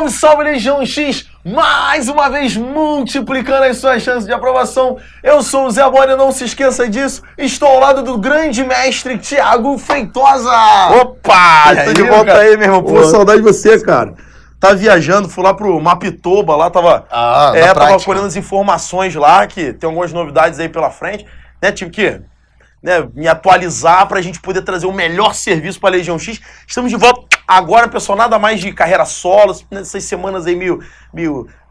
Salve, salve, Legião X! Mais uma vez multiplicando as suas chances de aprovação. Eu sou o Zé Bonner, não se esqueça disso. Estou ao lado do grande mestre Thiago Feitosa. Opa! Tô de volta aí, meu irmão. Pô, saudade de você, cara. Tava viajando, fui lá pro Mapitoba, lá tava... tava colhendo as informações lá, que tem algumas novidades aí pela frente. Né, tive que me atualizar pra gente poder trazer o melhor serviço pra Legião X. Estamos de volta agora, pessoal, nada mais de carreira solo, nessas semanas aí meio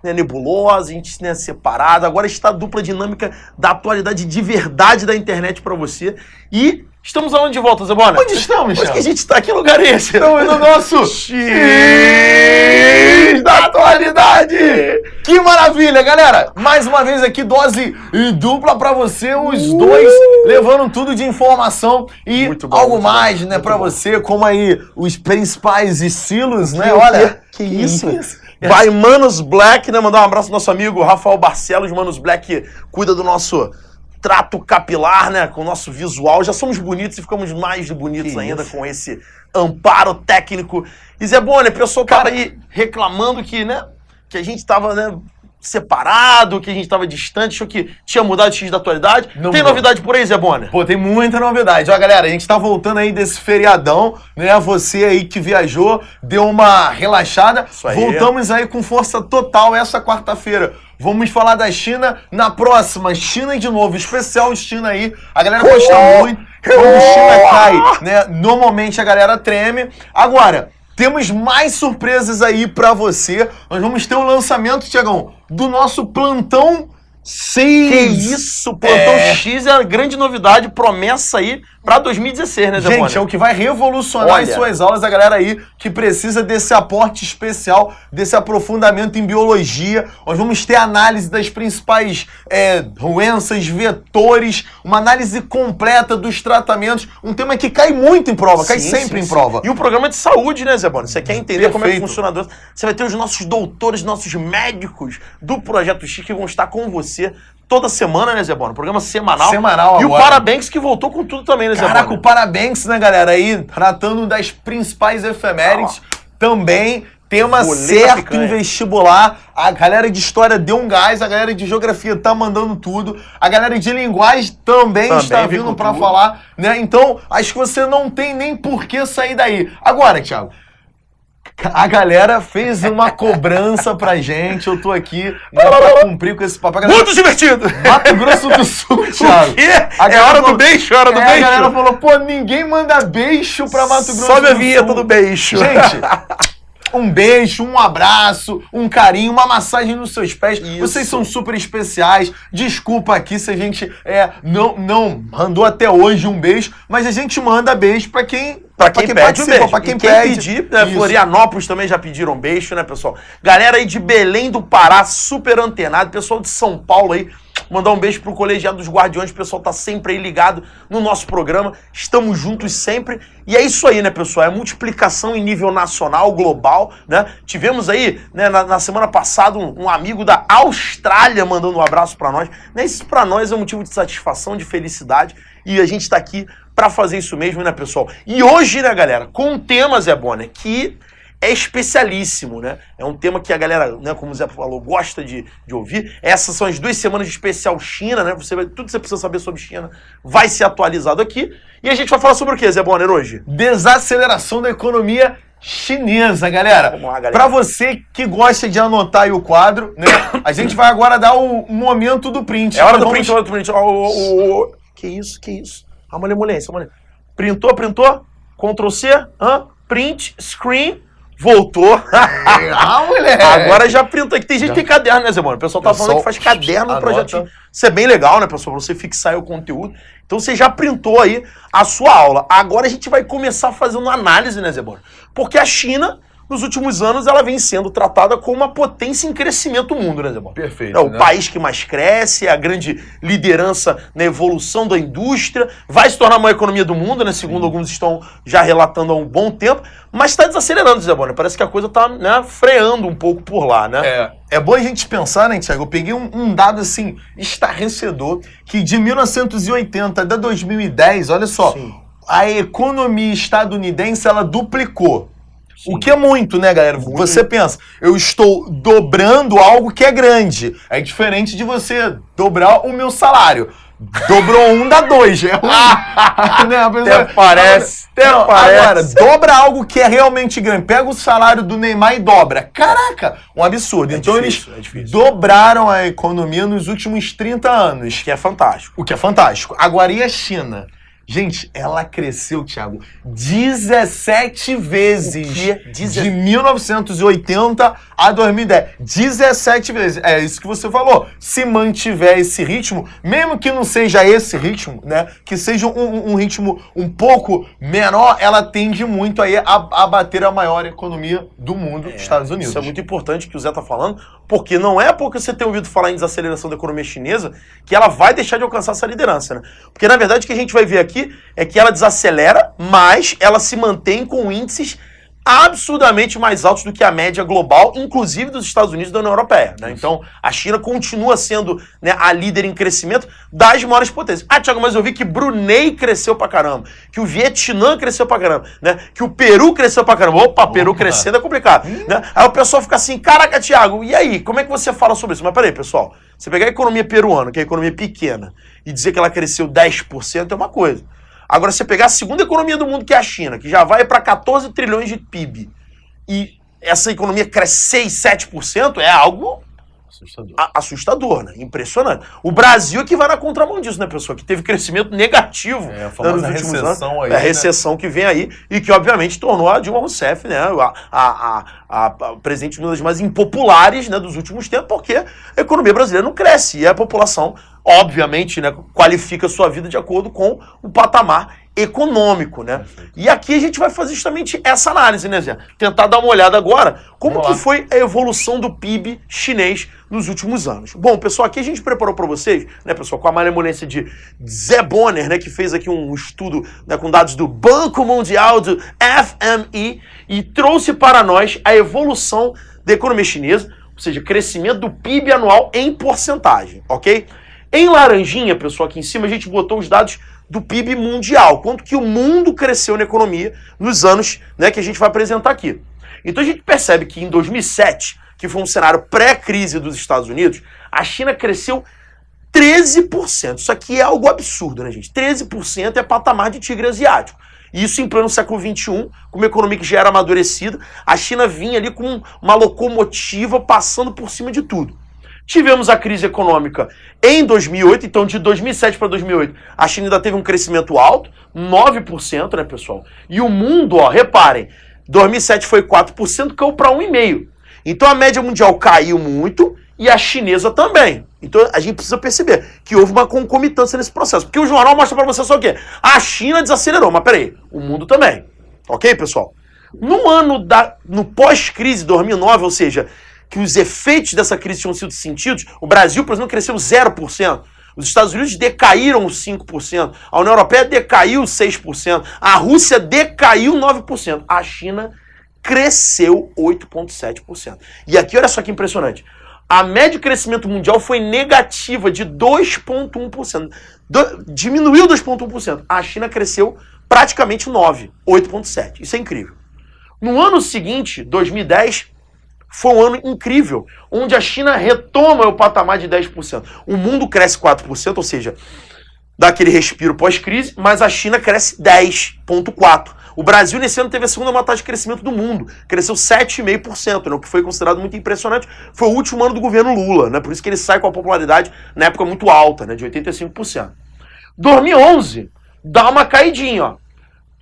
nebulosa, a gente separado. Agora está a dupla dinâmica da atualidade de verdade da internet pra você. E estamos aonde de volta, Zé Bonner? Onde estamos, Onde que a gente tá? Que lugar é esse? Estamos no nosso X da atualidade! Que maravilha, galera! Mais uma vez aqui, dose dupla pra você, os dois levando tudo de informação e algo mais, né, pra você, como aí os principais estilos, né? Olha, que isso? Vai Manos Black, né? Mandar um abraço ao nosso amigo Rafael Barcelos, Manos Black, que cuida do nosso trato capilar, né? Com o nosso visual. Já somos bonitos e ficamos mais bonitos ainda com esse amparo técnico. E Zé Bonner, o pessoal tava aí reclamando que a gente tava, separado, que a gente tava distante, achou que tinha mudado o X da atualidade. Tem novidade por aí, Zé Bonner? Pô, tem muita novidade. Ó, galera, a gente tá voltando aí desse feriadão, né? Você aí que viajou, deu uma relaxada. Isso aí. Voltamos aí com força total essa quarta-feira. Vamos falar da China na próxima. China de novo, especial China aí. A galera gosta muito. Quando China cai, né? Normalmente a galera treme. Agora, temos mais surpresas aí pra você. Nós vamos ter o lançamento, Thiagão, do nosso Plantão 6. Que isso, Plantão X é a grande novidade, promessa aí pra 2016, né, Zé Bonner? Gente, é o que vai revolucionar as suas aulas, a galera aí que precisa desse aporte especial, desse aprofundamento em biologia. Nós vamos ter análise das principais doenças, vetores, uma análise completa dos tratamentos, um tema que cai muito em prova, cai sempre em prova. E o programa de saúde, né, Zé Bonner? Você quer entender como é que funciona a doença? Você vai ter os nossos doutores, nossos médicos do Projeto X que vão estar com você toda semana, né, Zé Bonner? Programa semanal. Semanal e agora. O Parabéns que voltou com tudo também, né, Zé Bonner? Caraca, o Parabéns, né, galera? Aí, tratando das principais efemérides, também tema certo em vestibular. A galera de história deu um gás, a galera de geografia tá mandando tudo, a galera de linguagem também está vindo pra falar, né? Então, acho que você não tem nem por que sair daí. Agora, Thiago, a galera fez uma cobrança pra gente, eu tô aqui pra cumprir com esse papo. Muito divertido! Mato Grosso do Sul, Thiago. O quê? É hora do beijo, é hora do beijo. A galera falou, pô, ninguém manda beijo pra Mato Grosso do Sul. Sobe a vinheta do beijo. Gente, um beijo, um abraço, um carinho, uma massagem nos seus pés. Isso. Vocês são super especiais. Desculpa aqui se a gente não mandou até hoje um beijo, mas a gente manda beijo pra quem pede o beijo. Pra quem pedir, né? Florianópolis também já pediram beijo, né, pessoal? Galera aí de Belém do Pará, super antenado. Pessoal de São Paulo aí, mandar um beijo pro Colegiado dos Guardiões. O pessoal tá sempre aí ligado no nosso programa. Estamos juntos sempre. E é isso aí, né, pessoal? É multiplicação em nível nacional, global, né? Tivemos aí, né, na semana passada, um amigo da Austrália mandando um abraço pra nós. Né? Isso pra nós é um motivo de satisfação, de felicidade. E a gente tá aqui pra fazer isso mesmo, né, pessoal? E hoje, né, galera, com um tema, Zé Bonner, que é especialíssimo, né? É um tema que a galera, né, como o Zé falou, gosta de ouvir. Essas são as 2 semanas de especial China, né? Tudo que você precisa saber sobre China vai ser atualizado aqui. E a gente vai falar sobre o que, Zé Bonner, hoje? Desaceleração da economia chinesa, galera. Vamos lá, galera. Pra você que gosta de anotar aí o quadro, né? A gente vai agora dar o momento do print. É hora do print, hora do print. Que isso? A malemolência. Printou? Ctrl C, print, screen, voltou. Moleque! Agora já printou. Aqui tem gente que tem caderno, né, Zé Bonner? O pessoal tá falando que faz caderno no projetinho. Isso é bem legal, né, pessoal? Pra você fixar aí o conteúdo. Então você já printou aí a sua aula. Agora a gente vai começar fazendo análise, né, Zé Bonner? Porque a China, nos últimos anos, ela vem sendo tratada como uma potência em crescimento no mundo, né, Zé Bonner? Perfeito. É o país que mais cresce, é a grande liderança na evolução da indústria, vai se tornar a maior economia do mundo, né? Segundo alguns estão já relatando há um bom tempo, mas está desacelerando, Zé Bonner. Parece que a coisa está, né, freando um pouco por lá, né? É bom a gente pensar, né, Thiago? Eu peguei um dado, assim, estarrecedor, que de 1980 até 2010, olha só, a economia estadunidense, ela duplicou. O que é muito, né, galera? Você pensa, eu estou dobrando algo que é grande. É diferente de você dobrar o meu salário. Dobrou um, dá dois. É ruim. Né? Até parece. Agora, dobra algo que é realmente grande. Pega o salário do Neymar e dobra. Caraca, um absurdo. Então eles dobraram a economia nos últimos 30 anos. Que é fantástico. O que é fantástico. Agora, e a China? Gente, ela cresceu, Thiago, 17 vezes de 1980 a 2010. 17 vezes. É isso que você falou. Se mantiver esse ritmo, mesmo que não seja esse ritmo, né? Que seja um ritmo um pouco menor, ela tende muito aí a bater a maior economia do mundo, Estados Unidos. Isso é muito importante que o Zé tá falando, porque não é porque você tem ouvido falar em desaceleração da economia chinesa que ela vai deixar de alcançar essa liderança, né? Porque, na verdade, o que a gente vai ver aqui é que ela desacelera, mas ela se mantém com índices absurdamente mais altos do que a média global, inclusive dos Estados Unidos e da União Europeia, né? Então, a China continua sendo, né, a líder em crescimento das maiores potências. Ah, Thiago, mas eu vi que Brunei cresceu pra caramba, que o Vietnã cresceu pra caramba, né? Que o Peru cresceu pra caramba. Opa, Peru crescendo é complicado, né? Aí o pessoal fica assim, caraca, Thiago, e aí? Como é que você fala sobre isso? Mas peraí, pessoal, você pegar a economia peruana, que é a economia pequena, e dizer que ela cresceu 10% é uma coisa. Agora, você pegar a segunda economia do mundo, que é a China, que já vai para 14 trilhões de PIB, e essa economia cresce 6, 7%, é algo assustador, né? Impressionante. O Brasil é que vai na contramão disso, né, pessoal? Que teve crescimento negativo nos últimos anos. Aí, a recessão, né, que vem aí e que, obviamente, tornou a Dilma Rousseff, né, a presidente uma das mais impopulares, né, dos últimos tempos, porque a economia brasileira não cresce e a população, obviamente, né, qualifica a sua vida de acordo com o patamar econômico, né? E aqui a gente vai fazer justamente essa análise, né, Zé? Tentar dar uma olhada agora como que foi a evolução do PIB chinês nos últimos anos. Bom, pessoal, aqui a gente preparou para vocês, né, pessoal, com a malemolência de Zé Bonner, né, que fez aqui um estudo, né, com dados do Banco Mundial, do FMI, e trouxe para nós a evolução da economia chinesa, ou seja, crescimento do PIB anual em porcentagem, ok? Em laranjinha, pessoal, aqui em cima a gente botou os dados do PIB mundial, quanto que o mundo cresceu na economia nos anos, né, que a gente vai apresentar aqui. Então a gente percebe que em 2007, que foi um cenário pré-crise dos Estados Unidos, a China cresceu 13%. Isso aqui é algo absurdo, né, gente? 13% é patamar de tigre asiático. E isso em pleno século XXI, com uma economia que já era amadurecida, a China vinha ali com uma locomotiva passando por cima de tudo. Tivemos a crise econômica em 2008, então de 2007 para 2008, a China ainda teve um crescimento alto, 9%, né, pessoal? E o mundo, ó, reparem, 2007 foi 4%, caiu para 1,5%. Então a média mundial caiu muito e a chinesa também. Então a gente precisa perceber que houve uma concomitância nesse processo. Porque o jornal mostra para você só o quê? A China desacelerou, mas peraí, o mundo também. Ok, pessoal? No pós-crise 2009, ou seja, que os efeitos dessa crise tinham sido sentidos, o Brasil, por exemplo, cresceu 0%. Os Estados Unidos decaíram 5%. A União Europeia decaiu 6%. A Rússia decaiu 9%. A China cresceu 8,7%. E aqui, olha só que impressionante. A média de crescimento mundial foi negativa de 2,1%. Diminuiu 2,1%. A China cresceu praticamente 9%, 8,7%. Isso é incrível. No ano seguinte, 2010... foi um ano incrível, onde a China retoma o patamar de 10%. O mundo cresce 4%, ou seja, dá aquele respiro pós-crise, mas a China cresce 10,4%. O Brasil, nesse ano, teve a segunda maior taxa de crescimento do mundo. Cresceu 7,5%, né, o que foi considerado muito impressionante. Foi o último ano do governo Lula, né, por isso que ele sai com a popularidade, na época, muito alta, né, de 85%. 2011, dá uma caidinha, ó.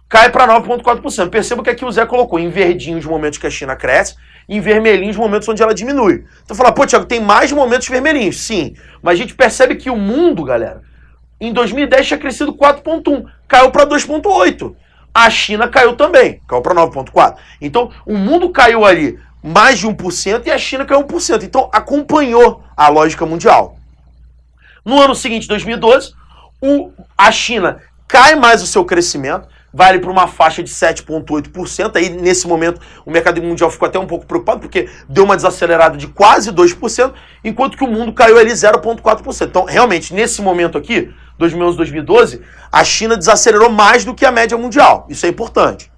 Cai para 9,4%. Perceba que aqui o Zé colocou em verdinho os momentos que a China cresce, em vermelhinho os momentos onde ela diminui. Então fala, pô, Thiago, tem mais momentos vermelhinhos. Sim, mas a gente percebe que o mundo, galera, em 2010 tinha crescido 4,1%, caiu para 2,8%. A China caiu também, caiu para 9,4%. Então o mundo caiu ali mais de 1% e a China caiu 1%. Então acompanhou a lógica mundial. No ano seguinte, 2012, a China cai mais o seu crescimento, vai ali para uma faixa de 7,8%. Aí, nesse momento, o mercado mundial ficou até um pouco preocupado, porque deu uma desacelerada de quase 2%, enquanto que o mundo caiu ali 0,4%. Então, realmente, nesse momento aqui, 2011, 2012, a China desacelerou mais do que a média mundial. Isso é importante.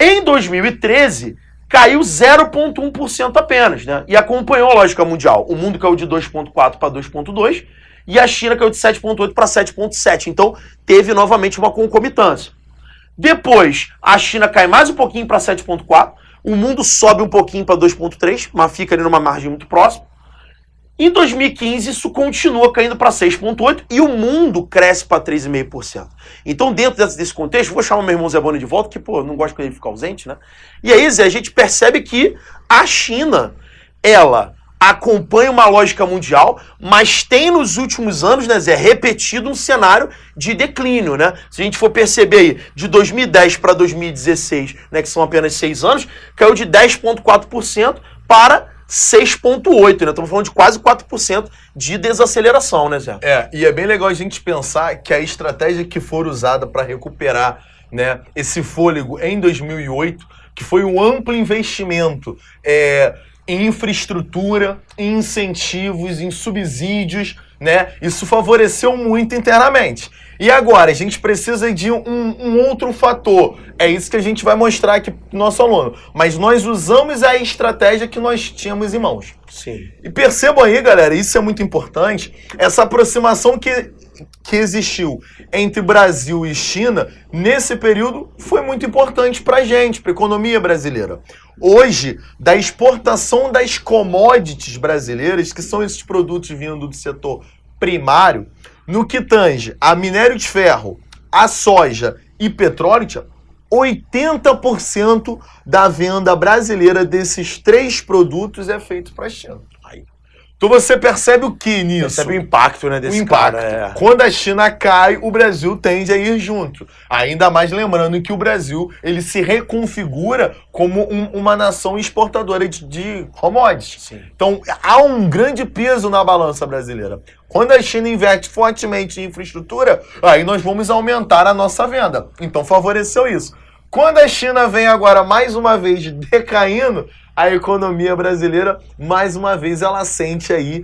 Em 2013, caiu 0,1% apenas, né? E acompanhou a lógica mundial. O mundo caiu de 2,4 para 2,2 e a China caiu de 7,8 para 7,7. Então, teve novamente uma concomitância. Depois, a China cai mais um pouquinho para 7,4, o mundo sobe um pouquinho para 2,3, mas fica ali numa margem muito próxima. Em 2015, isso continua caindo para 6,8% e o mundo cresce para 3,5%. Então, dentro desse contexto, vou chamar meu irmão Zé Boni de volta, que, pô, não gosto de ele ficar ausente, né? E aí, Zé, a gente percebe que a China, ela acompanha uma lógica mundial, mas tem nos últimos anos, né, Zé, repetido um cenário de declínio, né? Se a gente for perceber aí, de 2010 para 2016, né, que são apenas 6 anos, caiu de 10,4% para 6,8%, né? Estamos falando de quase 4% de desaceleração, né, Zé? E é bem legal a gente pensar que a estratégia que for usada para recuperar, né, esse fôlego em 2008, que foi um amplo investimento em infraestrutura, em incentivos, em subsídios, né? Isso favoreceu muito internamente. E agora, a gente precisa de um outro fator. É isso que a gente vai mostrar aqui pro nosso aluno. Mas nós usamos a estratégia que nós tínhamos em mãos. Sim. E percebam aí, galera, isso é muito importante, essa aproximação que existiu entre Brasil e China, nesse período, foi muito importante para a gente, para a economia brasileira. Hoje, da exportação das commodities brasileiras, que são esses produtos vindo do setor primário, no que tange a minério de ferro, a soja e petróleo, 80% da venda brasileira desses 3 produtos é feito para a China. Então você percebe o que nisso? Percebe o impacto, né, desse o impacto. cara. Quando a China cai, o Brasil tende a ir junto. Ainda mais lembrando que o Brasil ele se reconfigura como uma nação exportadora de commodities. Sim. Então há um grande peso na balança brasileira. Quando a China investe fortemente em infraestrutura, aí nós vamos aumentar a nossa venda. Então favoreceu isso. Quando a China vem agora mais uma vez decaindo, a economia brasileira, mais uma vez, ela sente aí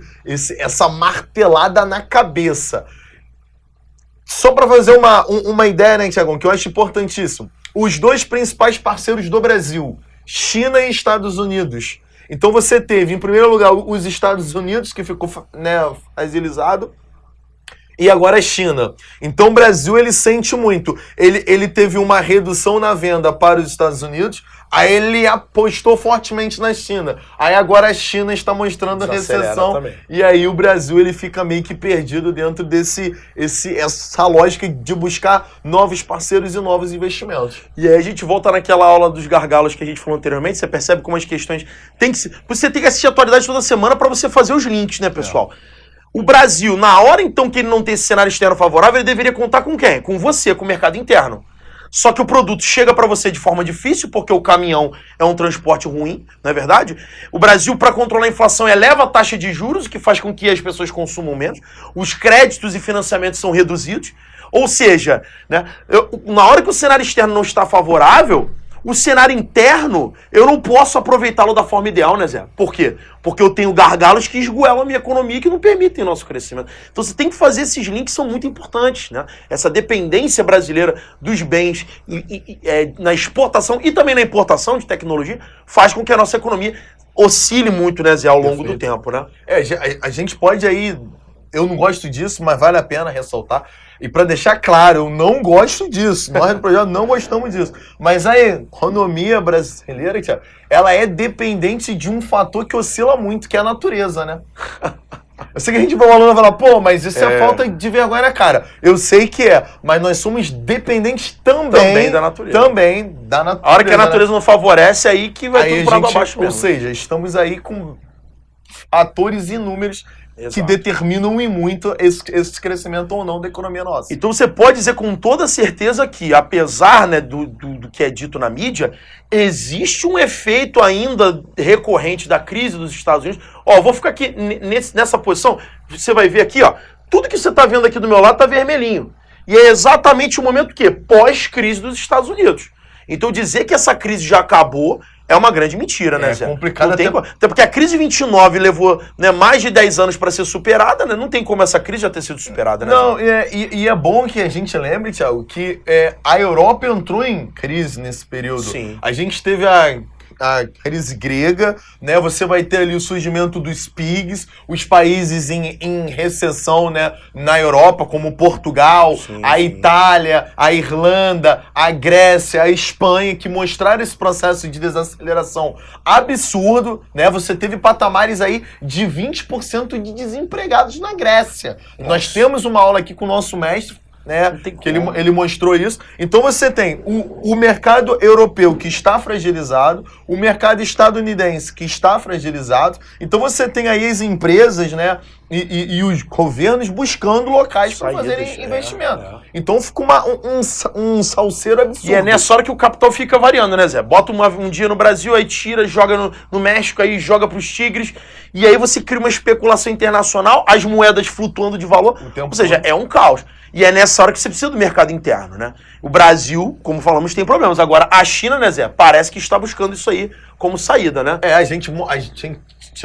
essa martelada na cabeça. Só para fazer uma ideia, né, Tiagão, que eu acho importantíssimo. Os 2 principais parceiros do Brasil, China e Estados Unidos. Então você teve, em primeiro lugar, os Estados Unidos, que ficou, né, fragilizado, e agora a China. Então o Brasil, ele sente muito. Ele teve uma redução na venda para os Estados Unidos, aí ele apostou fortemente na China. Aí agora a China está mostrando recessão. Também. E aí o Brasil, ele fica meio que perdido dentro essa lógica de buscar novos parceiros e novos investimentos. E aí a gente volta naquela aula dos gargalos que a gente falou anteriormente, você percebe como as questões tem que ser... Você tem que assistir a atualidade toda semana para você fazer os links, né, pessoal? O Brasil, na hora então que ele não tem esse cenário externo favorável, ele deveria contar com quem? Com você, com o mercado interno. Só que o produto chega para você de forma difícil, porque o caminhão é um transporte ruim, não é verdade? O Brasil, para controlar a inflação, eleva a taxa de juros, o que faz com que as pessoas consumam menos. Os créditos e financiamentos são reduzidos. Ou seja, né, na hora que o cenário externo não está favorável, o cenário interno, eu não posso aproveitá-lo da forma ideal, né, Zé? Por quê? Porque eu tenho gargalos que esgoelam a minha economia e que não permitem nosso crescimento. Então você tem que fazer esses links que são muito importantes, né? Essa dependência brasileira dos bens na exportação e também na importação de tecnologia faz com que a nossa economia oscile muito, né, Zé, ao longo do tempo, né? A gente pode aí... Eu não gosto disso, mas vale a pena ressaltar. E para deixar claro, eu não gosto disso. Nós do projeto não gostamos disso. Mas a economia brasileira, Thiago, ela é dependente de um fator que oscila muito, que é a natureza, né? Eu sei que a gente vai falar, pô, mas isso é falta de vergonha na cara. Eu sei que é, mas nós somos dependentes também da natureza. Também da natureza. A hora que a natureza não favorece, aí que vai tudo por água abaixo mesmo. Ou seja, estamos aí com fatores inúmeros que determinam e muito esse crescimento ou não da economia nossa. Então você pode dizer com toda certeza que, apesar, né, do que é dito na mídia, existe um efeito ainda recorrente da crise dos Estados Unidos. Ó, vou ficar aqui nessa posição, você vai ver aqui, ó, tudo que você está vendo aqui do meu lado está vermelhinho. E é exatamente o momento que pós-crise dos Estados Unidos. Então dizer que essa crise já acabou é uma grande mentira, né, Zé? É complicado até porque a crise de 29 levou, né, mais de 10 anos para ser superada, né? Não tem como essa crise já ter sido superada, né? Não, e é bom que a gente lembre, Thiago, que a Europa entrou em crise nesse período. Sim. A gente teve a crise grega, né? Você vai ter ali o surgimento dos PIGs, os países em recessão, né? Na Europa, como Portugal, a Itália, a Irlanda, a Grécia, a Espanha, que mostraram esse processo de desaceleração absurdo, né? Você teve patamares aí de 20% de desempregados na Grécia. Nossa. Nós temos uma aula aqui com o nosso mestre, né, que ele mostrou isso. Então você tem o mercado europeu que está fragilizado, o mercado estadunidense que está fragilizado. Então você tem aí as empresas, né, e os governos buscando locais para fazerem investimento. Então fica um salseiro absurdo. E é nessa hora que o capital fica variando, né, Zé? Bota um dia no Brasil, aí tira, joga no México, aí joga para os tigres, e aí você cria uma especulação internacional, as moedas flutuando de valor. Ou seja, é um caos. E é nessa hora que você precisa do mercado interno, né? O Brasil, como falamos, tem problemas. Agora, a China, né, Zé? Parece que está buscando isso aí como saída, né? A gente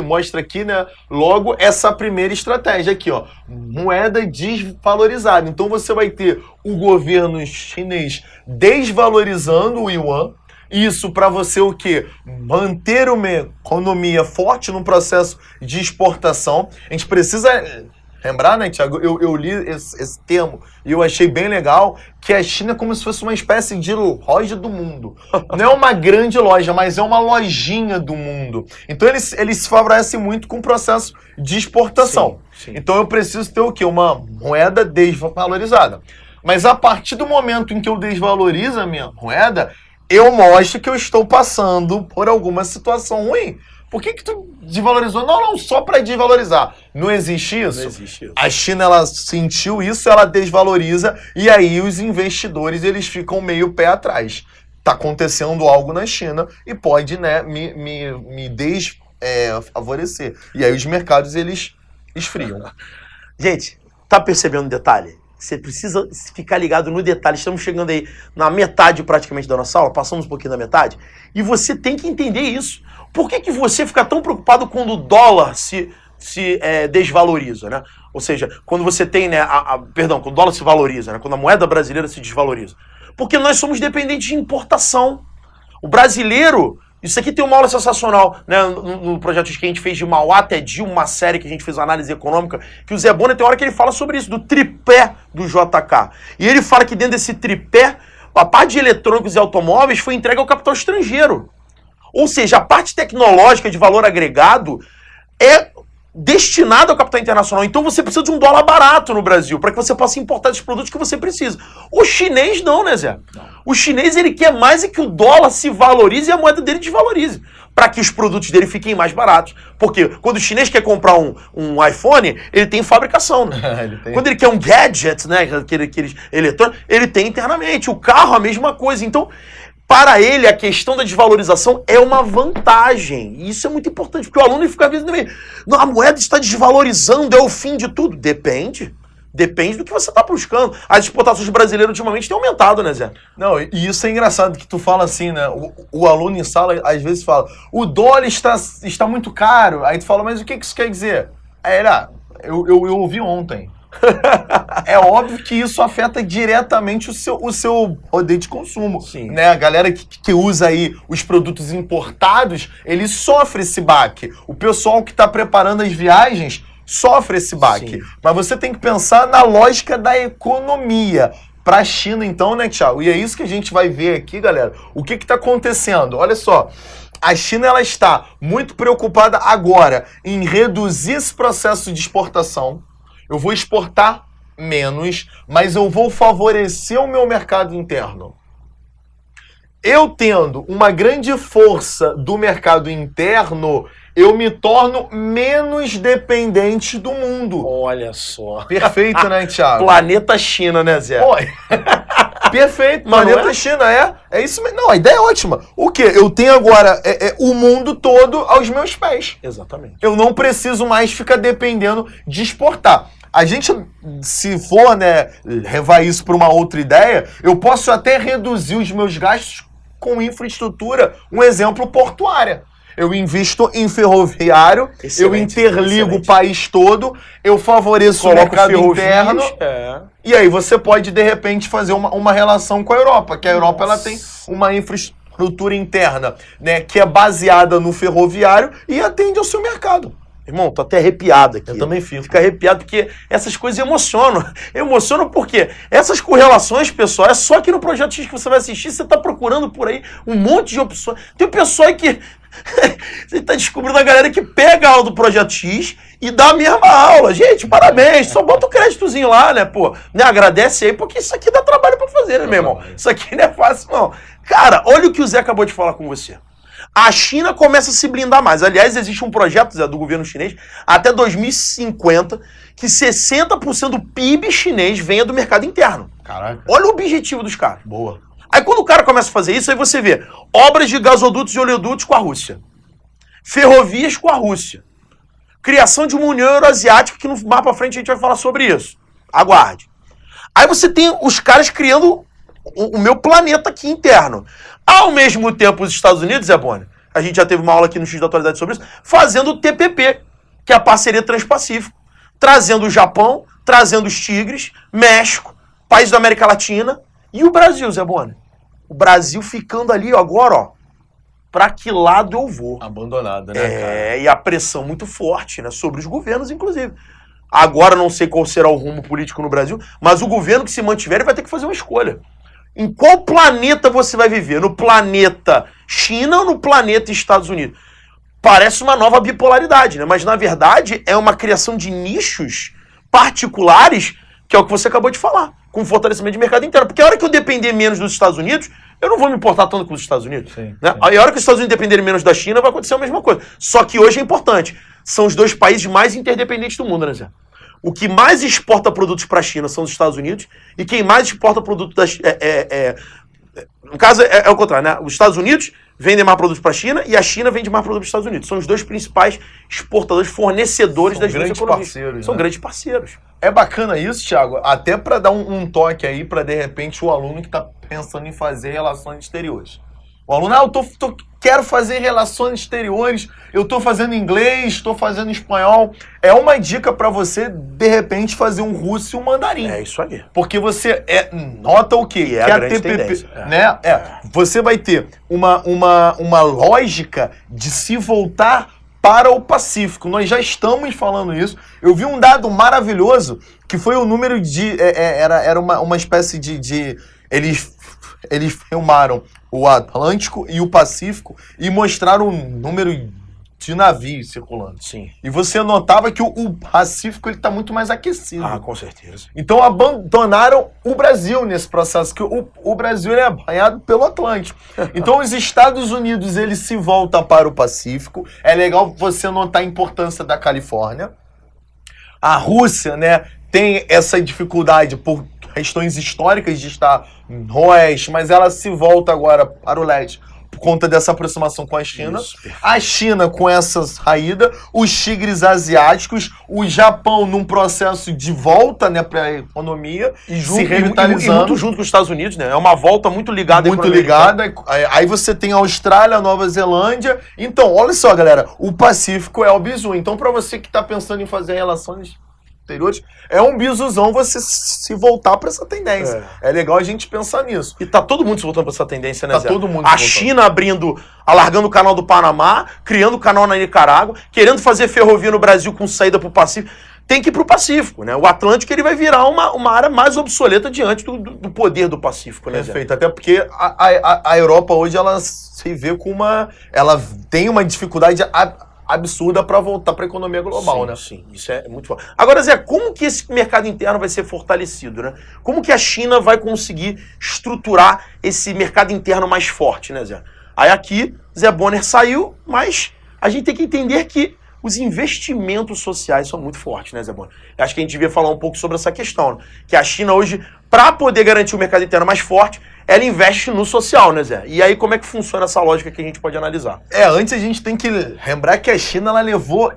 mostra aqui, né, logo essa primeira estratégia aqui, ó. Moeda desvalorizada. Então você vai ter o governo chinês desvalorizando o yuan. Isso para você o quê? Manter uma economia forte num processo de exportação. A gente precisa lembrar, né, Thiago? Eu li esse termo e eu achei bem legal, que a China é como se fosse uma espécie de loja do mundo. Não é uma grande loja, mas é uma lojinha do mundo. Então eles se favorecem muito com o processo de exportação. Sim. Então eu preciso ter o quê? Uma moeda desvalorizada. Mas a partir do momento em que eu desvalorizo a minha moeda, eu mostro que eu estou passando por alguma situação ruim. Por que tu desvalorizou? Não, só para desvalorizar. Não existe isso. Não existe isso. A China, ela sentiu isso, ela desvaloriza, e aí os investidores, eles ficam meio pé atrás. Tá acontecendo algo na China e pode, né, me desfavorecer. E aí os mercados, eles esfriam. Gente, tá percebendo o detalhe? Você precisa ficar ligado no detalhe. Estamos chegando aí na metade praticamente da nossa aula, passamos um pouquinho da metade, e você tem que entender isso. Por que você fica tão preocupado quando o dólar se desvaloriza, né? Ou seja, quando você tem, né, quando o dólar se valoriza, né? Quando a moeda brasileira se desvaloriza. Porque nós somos dependentes de importação. O brasileiro, isso aqui tem uma aula sensacional, né? No projeto que a gente fez de Mauá até Dilma, uma série que a gente fez uma análise econômica, que o Zé Bonner tem hora que ele fala sobre isso, do tripé do JK. E ele fala que dentro desse tripé, a parte de eletrônicos e automóveis foi entregue ao capital estrangeiro. Ou seja, a parte tecnológica de valor agregado é destinada ao capital internacional. Então você precisa de um dólar barato no Brasil para que você possa importar esses produtos que você precisa. O chinês não, né, Zé? Não. O chinês, ele quer mais é que o dólar se valorize e a moeda dele desvalorize, para que os produtos dele fiquem mais baratos. Porque quando o chinês quer comprar um iPhone, ele tem fabricação, né? Quando ele quer um gadget, né, aqueles eletrônicos, ele tem internamente. O carro, a mesma coisa. Então, para ele, a questão da desvalorização é uma vantagem. E isso é muito importante, porque o aluno fica vendo também, não, a moeda está desvalorizando, é o fim de tudo. Depende. Depende do que você está buscando. As exportações brasileiras ultimamente têm aumentado, né, Zé? Não, e isso é engraçado, que tu fala assim, né? O aluno em sala, às vezes, fala, o dólar está muito caro. Aí tu fala, mas o que isso quer dizer? Aí ele, eu ouvi ontem. É óbvio que isso afeta diretamente o seu poder de consumo. Sim. Né? A galera que usa aí os produtos importados, ele sofre esse baque. O pessoal que está preparando as viagens sofre esse baque. Sim. Mas você tem que pensar na lógica da economia. Para a China, então, né, Thiago? E é isso que a gente vai ver aqui, galera. O que está acontecendo? Olha só. A China, ela está muito preocupada agora em reduzir esse processo de exportação. Eu vou exportar menos, mas eu vou favorecer o meu mercado interno. Eu tendo uma grande força do mercado interno, eu me torno menos dependente do mundo. Olha só. Perfeito, né, Thiago? Planeta China, né, Zé? Oi. Perfeito, planeta China, é isso mesmo. Não, a ideia é ótima. O quê? Eu tenho agora o mundo todo aos meus pés. Exatamente. Eu não preciso mais ficar dependendo de exportar. A gente, se for, né, levar isso para uma outra ideia, eu posso até reduzir os meus gastos com infraestrutura, um exemplo portuária. Eu invisto em ferroviário, eu interligo o país todo, eu favoreço o mercado interno, e aí você pode, de repente, fazer uma relação com a Europa, que a Europa ela tem uma infraestrutura interna, né, que é baseada no ferroviário e atende ao seu mercado. Irmão, tô até arrepiado aqui. Eu também fico. Fico arrepiado porque essas coisas emocionam. Emocionam porque essas correlações, pessoal, é só aqui no Projeto X que você vai assistir, você tá procurando por aí um monte de opções. Tem um pessoal aí que... você tá descobrindo a galera que pega a aula do Projeto X e dá a mesma aula. Gente, parabéns. Só bota o créditozinho lá, né, pô? Né, agradece aí, porque isso aqui dá trabalho pra fazer, né, meu irmão? Isso aqui não é fácil, não. Cara, olha o que o Zé acabou de falar com você. A China começa a se blindar mais. Aliás, existe um projeto, Zé, do governo chinês, até 2050, que 60% do PIB chinês venha do mercado interno. Caraca. Olha o objetivo dos caras. Boa. Aí quando o cara começa a fazer isso, aí você vê obras de gasodutos e oleodutos com a Rússia. Ferrovias com a Rússia. Criação de uma União Euroasiática, que no mais pra frente a gente vai falar sobre isso. Aguarde. Aí você tem os caras criando o meu planeta aqui interno. Ao mesmo tempo, os Estados Unidos, Zé Boni, a gente já teve uma aula aqui no X da Atualidade sobre isso, fazendo o TPP, que é a parceria Transpacífico, trazendo o Japão, trazendo os Tigres, México, países da América Latina e o Brasil, Zé Boni. O Brasil ficando ali agora, ó, pra que lado eu vou? Abandonado, né, cara? E a pressão muito forte, né, sobre os governos, inclusive. Agora não sei qual será o rumo político no Brasil, mas o governo que se mantiver vai ter que fazer uma escolha. Em qual planeta você vai viver? No planeta China ou no planeta Estados Unidos? Parece uma nova bipolaridade, né? Mas, na verdade, é uma criação de nichos particulares, que é o que você acabou de falar, com o fortalecimento de mercado interno. Porque a hora que eu depender menos dos Estados Unidos, eu não vou me importar tanto com os Estados Unidos. Sim, né? sim. A hora que os Estados Unidos dependerem menos da China, vai acontecer a mesma coisa. Só que hoje é importante. São os dois países mais interdependentes do mundo, né, Zé? O que mais exporta produtos para a China são os Estados Unidos, e quem mais exporta produtos das... no caso, é o contrário, né? Os Estados Unidos vendem mais produtos para a China e a China vende mais produtos para os Estados Unidos. São os dois principais exportadores, fornecedores das duas economias. Parceiros, são né? grandes parceiros. É bacana isso, Thiago, até para dar um toque aí para, de repente, o aluno que está pensando em fazer relações exteriores. O aluno, quero fazer relações exteriores, eu estou fazendo inglês, estou fazendo espanhol. É uma dica para você, de repente, fazer um russo e um mandarim. É isso aí. Porque você nota o quê? Que é a grande tendência. Né? Você vai ter uma lógica de se voltar para o Pacífico. Nós já estamos falando isso. Eu vi um dado maravilhoso, que foi o número de... Era uma espécie de eles filmaram o Atlântico e o Pacífico e mostraram o número de navios circulando. Sim. E você notava que o Pacífico ele está muito mais aquecido. Ah, com certeza. Então abandonaram o Brasil nesse processo, que o Brasil ele é banhado pelo Atlântico. Então os Estados Unidos ele se volta para o Pacífico. É legal você notar a importância da Califórnia. A Rússia, né, tem essa dificuldade por questões históricas de estar no oeste, mas ela se volta agora para o leste por conta dessa aproximação com a China. Isso, a China com essa saída, os tigres asiáticos, o Japão num processo de volta, né, para a economia, se revitalizando. E muito junto com os Estados Unidos, né? É uma volta muito ligada. Muito ligada. Aí você tem a Austrália, a Nova Zelândia. Então, olha só, galera, o Pacífico é o bizu. Então, para você que está pensando em fazer relações exteriores, é um bizuzão você se voltar para essa tendência. É legal a gente pensar nisso. E tá todo mundo se voltando para essa tendência, né, Tá Zé? todo mundo A se voltando. China alargando o canal do Panamá, criando o canal na Nicarágua, querendo fazer ferrovia no Brasil com saída para o Pacífico. Tem que ir para o Pacífico, né? O Atlântico ele vai virar uma área mais obsoleta diante do poder do Pacífico, né, Zé? Perfeito. Até porque a Europa hoje ela se vê com ela tem uma dificuldade absurda para voltar para a economia global, Sim, né? Sim, isso é muito forte. Agora, Zé, como que esse mercado interno vai ser fortalecido, né? Como que a China vai conseguir estruturar esse mercado interno mais forte, né, Zé? Aí aqui, Zé Bonner saiu, mas a gente tem que entender que os investimentos sociais são muito fortes, né, Zé Bonner? Eu acho que a gente devia falar um pouco sobre essa questão, né? Que a China hoje, para poder garantir o mercado interno mais forte, ela investe no social, né, Zé? E aí, como é que funciona essa lógica que a gente pode analisar? Antes a gente tem que lembrar que a China ela levou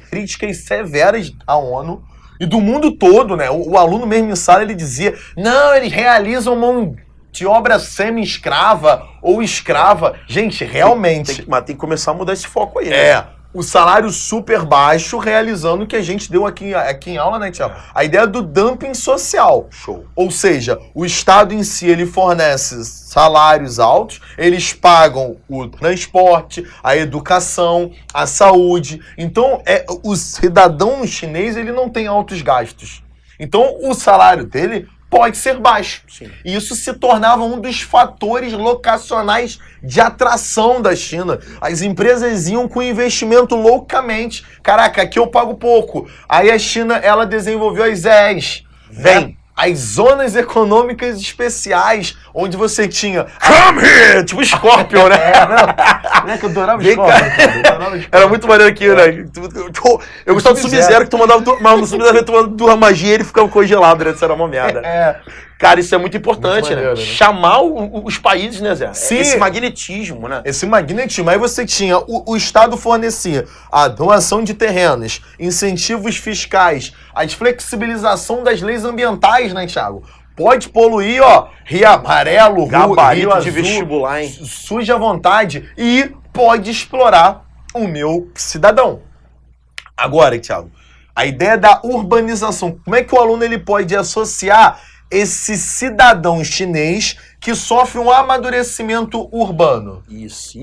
críticas severas da ONU e do mundo todo, né? O aluno mesmo em sala, ele dizia, não, eles realizam mão de obra semi-escrava ou escrava. Gente, realmente... Mas tem que começar a mudar esse foco aí, né? O salário super baixo realizando o que a gente deu aqui em aula, né, Thiago? A ideia do dumping social. Show. Ou seja, o Estado em si, ele fornece salários altos, eles pagam o transporte, a educação, a saúde. Então, o cidadão chinês, ele não tem altos gastos. Então, o salário dele pode ser baixo. Sim. E isso se tornava um dos fatores locacionais de atração da China. As empresas iam com investimento loucamente. Caraca, aqui eu pago pouco. Aí a China, ela desenvolveu as ZES. Vem. As zonas econômicas especiais, onde você tinha... Come here! Tipo Scorpion, né? Não é que eu adorava Vem Scorpion, cá. cara. Eu adorava Scorpion. Era muito maneiro aqui, né? Eu gostava do Sub-Zero, que tu mandava... Mas no Sub-Zero tu mandava tua magia e ele ficava congelado, né? Isso era uma merda. Cara, isso é muito importante, muito maneiro, né? né? Chamar os países, né, Zé? Sim. Esse magnetismo, né? Esse magnetismo. Aí você tinha, o Estado fornecia a doação de terrenos, incentivos fiscais, a flexibilização das leis ambientais, né, Thiago? Pode poluir, ó, Rio Amarelo, Gabarito Rio Azul, de vestibular, hein? suja à vontade e pode explorar o meu cidadão. Agora, Thiago, a ideia da urbanização. Como é que o aluno ele pode associar esse cidadão chinês que sofre um amadurecimento urbano? Isso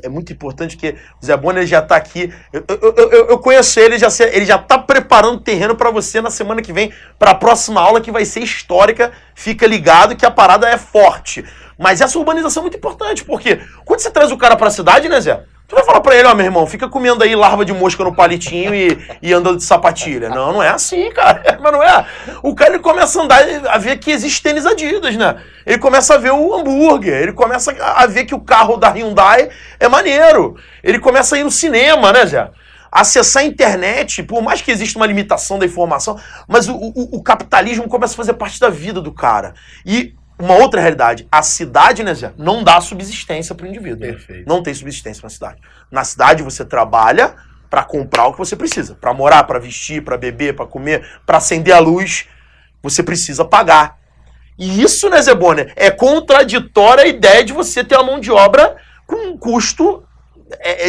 é muito importante, porque o Zé Bonner já tá aqui. Eu conheço ele, ele já tá preparando o terreno para você na semana que vem, para a próxima aula que vai ser histórica. Fica ligado que a parada é forte. Mas essa urbanização é muito importante, porque quando você traz o cara para a cidade, né, Zé? Tu vai falar pra ele, ó, meu irmão, fica comendo aí larva de mosca no palitinho e andando de sapatilha. Não, não é assim, cara. Mas não é. O cara, ele começa a andar, a ver que existe tênis Adidas, né? Ele começa a ver o hambúrguer, ele começa a ver que o carro da Hyundai é maneiro. Ele começa a ir no cinema, né, Zé? Acessar a internet, por mais que exista uma limitação da informação, mas o capitalismo começa a fazer parte da vida do cara. E uma outra realidade, a cidade, né, Zé, não dá subsistência para o indivíduo. Perfeito. Não tem subsistência na cidade. Na cidade você trabalha para comprar o que você precisa. Para morar, para vestir, para beber, para comer, para acender a luz. Você precisa pagar. E isso, né, Zé Bonner, é contraditória a ideia de você ter uma mão de obra com um custo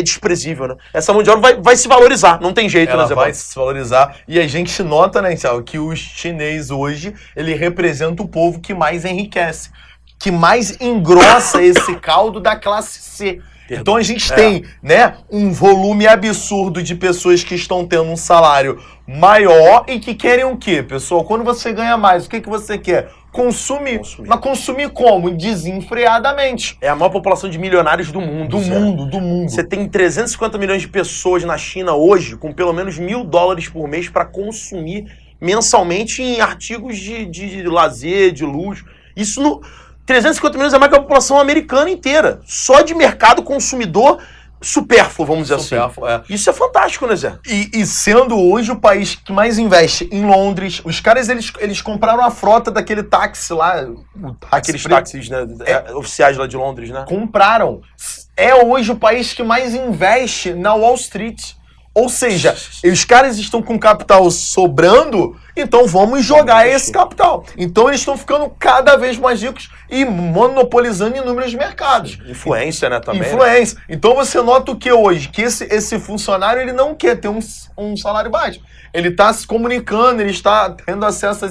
desprezível, né? Essa mão de obra vai se valorizar, não tem jeito, Ela né, Zé vai Bonner? se valorizar. E a gente nota, né, Thiago, que o chinês hoje, ele representa o povo que mais enriquece, que mais engrossa esse caldo da classe C. Então a gente tem, né, um volume absurdo de pessoas que estão tendo um salário maior e que querem o quê, pessoal? Quando você ganha mais, o que você quer? Consumir. Mas consumir como? Desenfreadamente. É a maior população de milionários do mundo. Do mundo. Você tem 350 milhões de pessoas na China hoje com pelo menos $1.000 por mês para consumir mensalmente em artigos de lazer, de luxo. Isso no... 350 milhões é mais que a população americana inteira. Só de mercado consumidor supérfluo, vamos dizer Supérfluo, assim. Isso é fantástico, né, Zé? E sendo hoje o país que mais investe em Londres, os caras, eles compraram a frota daquele táxi lá. Aqueles táxis, né, oficiais lá de Londres, né? Compraram. É hoje o país que mais investe na Wall Street. Ou seja, os caras estão com capital sobrando, então vamos jogar esse capital. Então eles estão ficando cada vez mais ricos e monopolizando inúmeros mercados. Influência, né, também. Influência. Né? Então você nota o que hoje? Que esse funcionário, ele não quer ter um salário baixo. Ele está se comunicando, ele está tendo acesso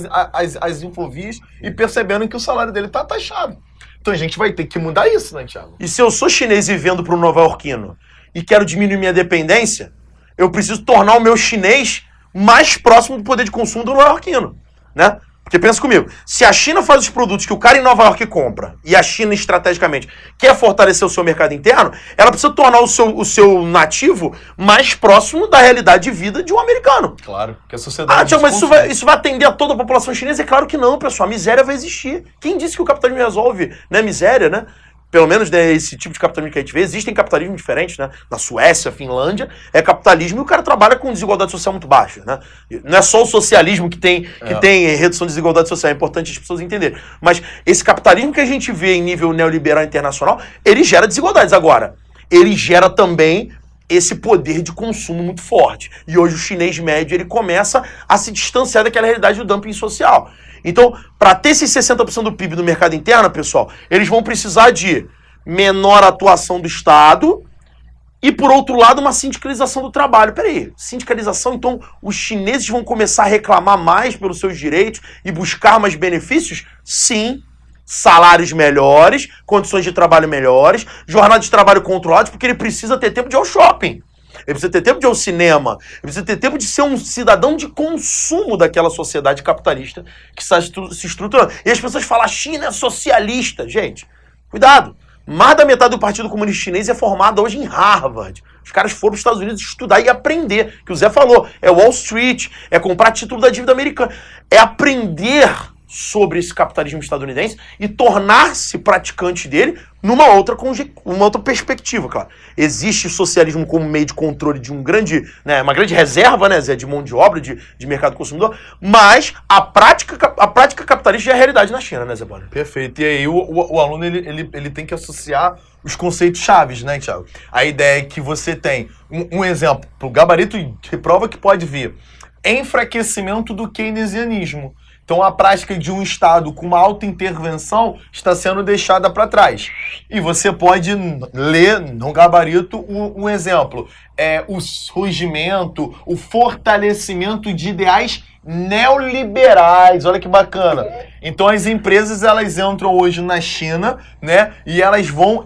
às infovias e percebendo que o salário dele está taxado. Então a gente vai ter que mudar isso, né, Thiago? E se eu sou chinês e vendo para um nova-iorquino e quero diminuir minha dependência, eu preciso tornar o meu chinês mais próximo do poder de consumo do nova-iorquino, né? Porque pensa comigo, se a China faz os produtos que o cara em Nova York compra, e a China estrategicamente quer fortalecer o seu mercado interno, ela precisa tornar o seu nativo mais próximo da realidade de vida de um americano. Claro, que a sociedade... Tiago, mas isso vai atender a toda a população chinesa? É claro que não, pessoal. A miséria vai existir. Quem disse que o capitalismo resolve, né, miséria, né? Pelo menos, né, esse tipo de capitalismo que a gente vê, existem capitalismos diferentes, né? Na Suécia, Finlândia, é capitalismo e o cara trabalha com desigualdade social muito baixa, né? Não é só o socialismo que tem redução de desigualdade social, é importante as pessoas entenderem. Mas esse capitalismo que a gente vê em nível neoliberal internacional, ele gera desigualdades. Agora, ele gera também esse poder de consumo muito forte. E hoje o chinês médio, ele começa a se distanciar daquela realidade do dumping social. Então, para ter esses 60% do PIB no mercado interno, pessoal, eles vão precisar de menor atuação do Estado e, por outro lado, uma sindicalização do trabalho. Peraí, sindicalização, então os chineses vão começar a reclamar mais pelos seus direitos e buscar mais benefícios? Sim. Salários melhores, condições de trabalho melhores, jornada de trabalho controladas, porque ele precisa ter tempo de ir ao shopping. Ele precisa ter tempo de ir ao cinema. Ele precisa ter tempo de ser um cidadão de consumo daquela sociedade capitalista que está se estruturando. E as pessoas falam, a China é socialista. Gente, cuidado. Mais da metade do Partido Comunista Chinês é formada hoje em Harvard. Os caras foram para os Estados Unidos estudar e aprender. Que o Zé falou, é Wall Street, é comprar título da dívida americana. É aprender sobre esse capitalismo estadunidense e tornar-se praticante dele numa outra perspectiva, claro. Existe o socialismo como meio de controle de uma grande reserva, né, Zé, de mão de obra, de mercado consumidor, mas a prática capitalista é a realidade na China, né, Zé Bonner? Perfeito. E aí o aluno ele tem que associar os conceitos chaves, né, Thiago? A ideia é que você tem um exemplo, o gabarito de prova que pode vir, enfraquecimento do keynesianismo. Então, a prática de um Estado com uma alta intervenção está sendo deixada para trás. E você pode ler no gabarito um exemplo. O surgimento, o fortalecimento de ideais neoliberais. Olha que bacana. Então, as empresas, elas entram hoje na China, né? E elas vão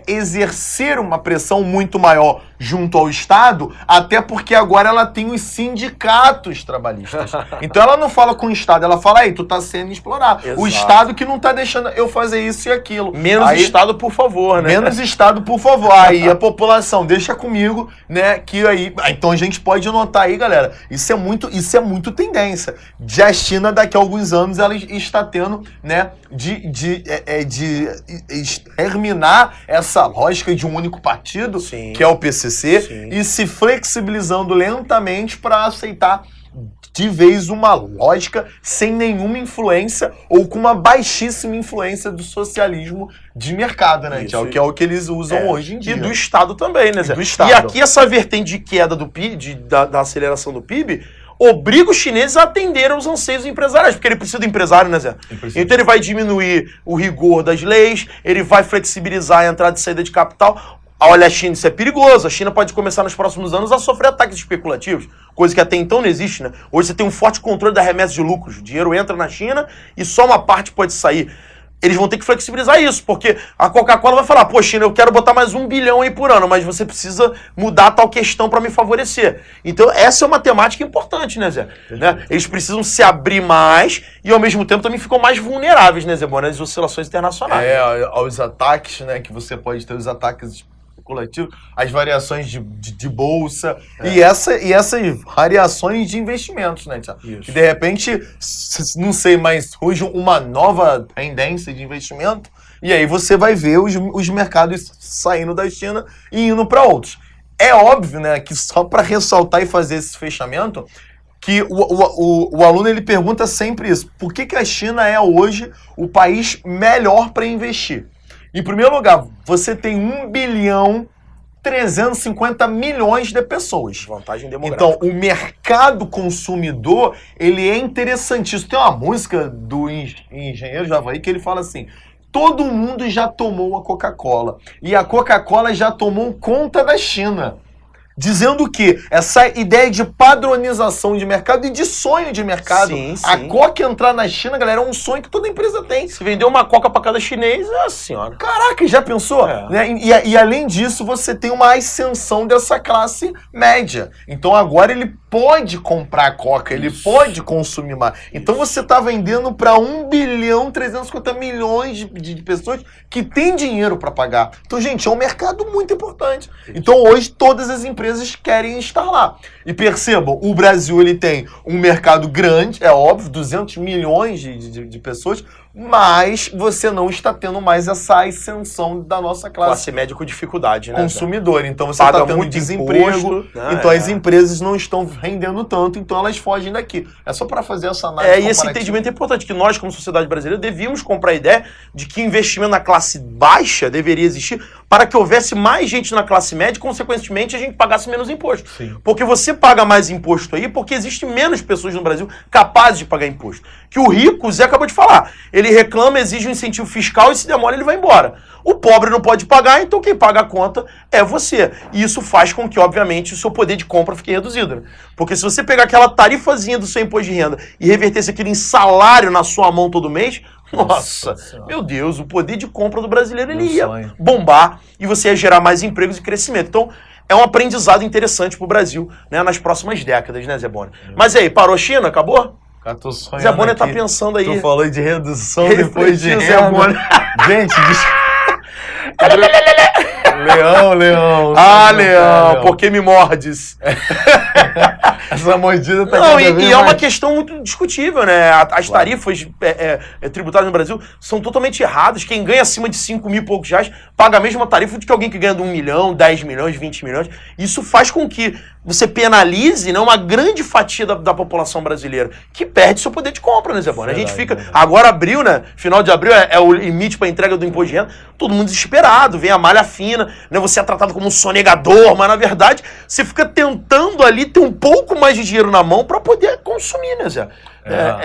exercer uma pressão muito maior junto ao Estado, até porque agora ela tem os sindicatos trabalhistas. Então, ela não fala com o Estado, ela fala, aí, tu tá sendo explorado. Exato. O Estado que não tá deixando eu fazer isso e aquilo. Menos aí, Estado, por favor, né? Menos Estado, por favor. Aí a população, deixa comigo, né? Que aí. Então a gente pode notar aí, galera. Isso é muito tendência. De a China, daqui a alguns anos, ela está tendo, né? De exterminar essa lógica de um único partido, sim, que é o PCC, sim, e se flexibilizando lentamente para aceitar de vez uma lógica sem nenhuma influência ou com uma baixíssima influência do socialismo de mercado, né? Isso, que é o que eles usam hoje em dia. E do Estado também, né, Zé? Do Estado. E aqui essa vertente de queda do PIB, da aceleração do PIB, obriga os chineses a atender aos anseios empresariais, porque ele precisa do empresário, né, Zé? Então ele vai diminuir o rigor das leis, ele vai flexibilizar a entrada e saída de capital. Olha, a China, isso é perigoso. A China pode começar nos próximos anos a sofrer ataques especulativos, coisa que até então não existe, né? Hoje você tem um forte controle da remessa de lucros. O dinheiro entra na China e só uma parte pode sair. Eles vão ter que flexibilizar isso, porque a Coca-Cola vai falar, pô, China, eu quero botar mais 1 bilhão aí por ano, mas você precisa mudar tal questão para me favorecer. Então, essa é uma temática importante, né, Zé? Né? Eles precisam se abrir mais e, ao mesmo tempo, também ficam mais vulneráveis, né, Zé? Nas oscilações internacionais. Aos ataques, né, que você pode ter, os ataques especulativos, as variações de bolsa e essas variações de investimentos, né, Thiago? Que de repente, não sei, mas surge uma nova tendência de investimento e aí você vai ver os mercados saindo da China e indo para outros. É óbvio, né, que só para ressaltar e fazer esse fechamento, que o aluno ele pergunta sempre isso: por que a China é hoje o país melhor para investir? Em primeiro lugar, você tem 1.350 bilhões de pessoas. Vantagem demográfica. Então, o mercado consumidor, ele é interessantíssimo. Tem uma música do Engenheiro de Havaí que ele fala assim: todo mundo já tomou a Coca-Cola. E a Coca-Cola já tomou conta da China. Dizendo que essa ideia de padronização de mercado e de sonho de mercado, sim, sim. A Coca entrar na China, galera, é um sonho que toda empresa tem. Se vender uma Coca para cada chinês, é a senhora. Caraca, já pensou? Né? E além disso, você tem uma ascensão dessa classe média. Então agora ele pode comprar Coca, ele pode consumir mais. Então você está vendendo para 1.350 bilhões de pessoas que têm dinheiro para pagar. Então, gente, é um mercado muito importante. Então hoje todas as empresas querem estar lá. E percebam, o Brasil ele tem um mercado grande, é óbvio, 200 milhões de pessoas, mas você não está tendo mais essa ascensão da nossa classe média com dificuldade, né? Consumidor. Então você está tendo muito desemprego, imposto, né? Então as empresas não estão rendendo tanto, então elas fogem daqui. É só para fazer essa análise e esse entendimento é importante, que nós, como sociedade brasileira, devíamos comprar a ideia de que investimento na classe baixa deveria existir para que houvesse mais gente na classe média e, consequentemente, a gente pagasse menos imposto. Sim. Porque você paga mais imposto aí porque existe menos pessoas no Brasil capazes de pagar imposto. Que o rico, o Zé acabou de falar, ele reclama, exige um incentivo fiscal e se demora ele vai embora. O pobre não pode pagar, então quem paga a conta é você. E isso faz com que, obviamente, o seu poder de compra fique reduzido, né? Porque se você pegar aquela tarifazinha do seu imposto de renda e revertesse aquilo em salário na sua mão todo mês, nossa, meu Deus, o poder de compra do brasileiro ele ia bombar e você ia gerar mais empregos e crescimento. Então, é um aprendizado interessante pro Brasil, né, nas próximas décadas, né, Zé Bonner? Mas e aí, parou a China? Acabou? Tô sonhando Zé Bonner aqui. tá pensando aí. Tu falou de redução depois de Zé renda. Bonner. Gente, Leão. Leão, por que me mordes? Essa mordida tá Não, cada vez e é uma mais... questão muito discutível, né? As tarifas tributárias no Brasil são totalmente erradas. Quem ganha acima de 5 mil e poucos reais paga a mesma tarifa do que alguém que ganha de 1 milhão, 10 milhões, 20 milhões. Isso faz com que você penalize, né, uma grande fatia da população brasileira que perde seu poder de compra, né, Zé Bonner? A gente fica... Agora abril, né? Final de abril é o limite para entrega do imposto de renda. Todo mundo desesperado, vem a malha fina, né? Você é tratado como um sonegador, mas na verdade você fica tentando ali ter um pouco mais de dinheiro na mão para poder consumir, né, Zé?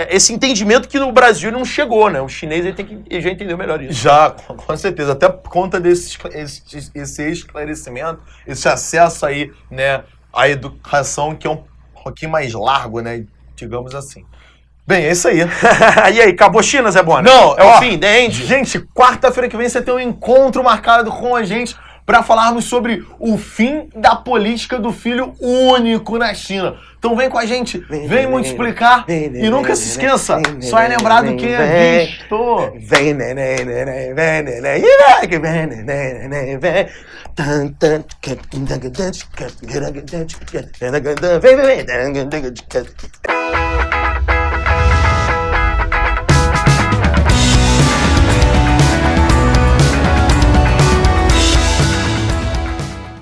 Esse entendimento que no Brasil não chegou, né? O chinês ele já entendeu melhor isso. Já, com certeza. Até por conta esse esclarecimento, esse acesso aí, né, à educação que é um pouquinho mais largo, né? Digamos assim. Bem, é isso aí. E aí, acabou China, Zé Bonner? Não, é o fim, the end. Gente, quarta-feira que vem você tem um encontro marcado com a gente para falarmos sobre o fim da política do filho único na China. Então vem com a gente, vem multiplicar e nunca se esqueça, só é lembrado quem é visto. Vem, neném, neném, vem, neném, e vem, neném, vem. Vem, vem, vem.